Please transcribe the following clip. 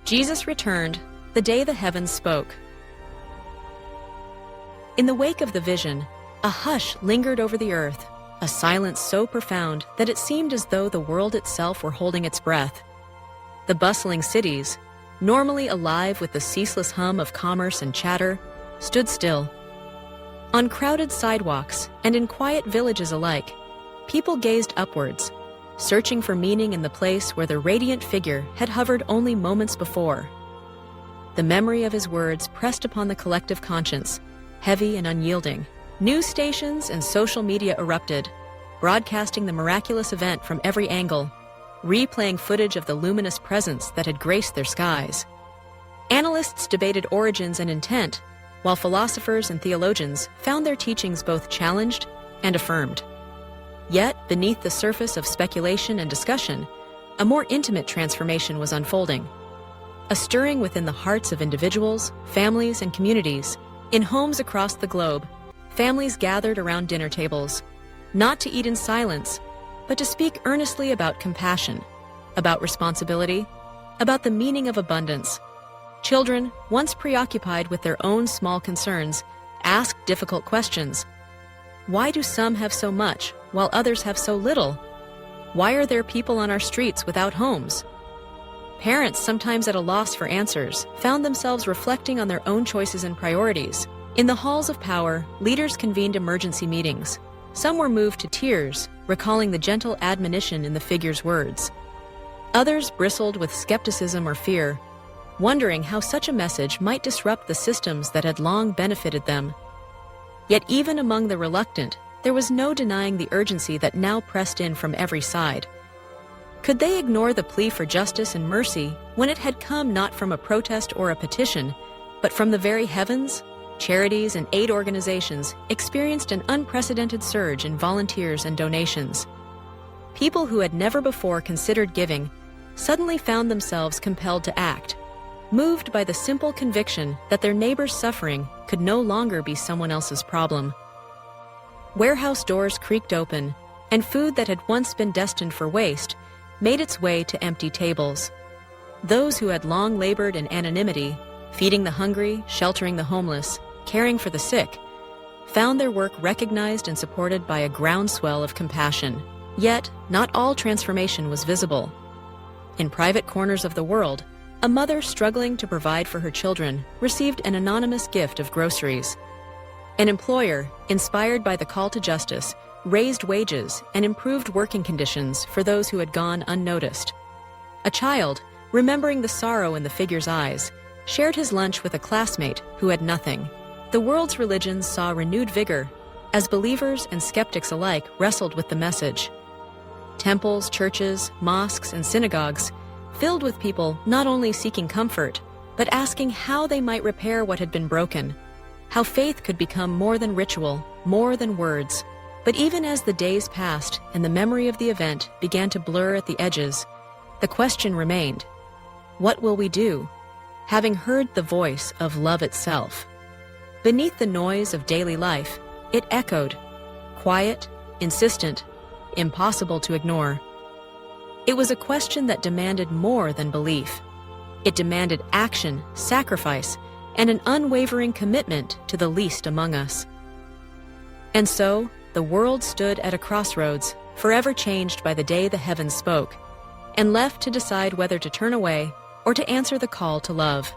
Jesus returned the day the heavens spoke. In the wake of the vision, a hush lingered over the earth, a silence so profound that it seemed as though the world itself were holding its breath. The bustling cities, normally alive with the ceaseless hum of commerce and chatter, stood still. On crowded sidewalks and in quiet villages alike, people gazed upwards, searching for meaning in the place where the radiant figure had hovered only moments before. The memory of his words pressed upon the collective conscience, heavy and unyielding. News stations and social media erupted, broadcasting the miraculous event from every angle, replaying footage of the luminous presence that had graced their skies. Analysts debated origins and intent, while philosophers and theologians found their teachings both challenged and affirmed. Yet, beneath the surface of speculation and discussion, a more intimate transformation was unfolding. A stirring within the hearts of individuals, families, and communities. In homes across the globe, families gathered around dinner tables, not to eat in silence, but to speak earnestly about compassion, about responsibility, about the meaning of abundance. Children, once preoccupied with their own small concerns, asked difficult questions. Why do some have so much, while others have so little? Why are there people on our streets without homes? Parents, sometimes at a loss for answers, found themselves reflecting on their own choices and priorities. In the halls of power, leaders convened emergency meetings. Some were moved to tears, recalling the gentle admonition in the figure's words. Others bristled with skepticism or fear, wondering how such a message might disrupt the systems that had long benefited them. Yet even among the reluctant, there was no denying the urgency that now pressed in from every side. Could they ignore the plea for justice and mercy when it had come not from a protest or a petition, but from the very heavens? Charities and aid organizations experienced an unprecedented surge in volunteers and donations. People who had never before considered giving suddenly found themselves compelled to act, moved by the simple conviction that their neighbor's suffering could no longer be someone else's problem. Warehouse doors creaked open, and food that had once been destined for waste made its way to empty tables. Those who had long labored in anonymity, feeding the hungry, sheltering the homeless, caring for the sick, found their work recognized and supported by a groundswell of compassion. Yet, not all transformation was visible. In private corners of the world, a mother struggling to provide for her children received an anonymous gift of groceries. An employer, inspired by the call to justice, raised wages and improved working conditions for those who had gone unnoticed. A child, remembering the sorrow in the figure's eyes, shared his lunch with a classmate who had nothing. The world's religions saw renewed vigor as believers and skeptics alike wrestled with the message. Temples, churches, mosques, and synagogues filled with people not only seeking comfort, but asking how they might repair what had been broken, how faith could become more than ritual, more than words. But even as the days passed and the memory of the event began to blur at the edges, the question remained, what will we do, having heard the voice of love itself? Beneath the noise of daily life, it echoed, quiet, insistent, impossible to ignore. It was a question that demanded more than belief. It demanded action, sacrifice, and an unwavering commitment to the least among us. And so, the world stood at a crossroads, forever changed by the day the heavens spoke, and left to decide whether to turn away or to answer the call to love.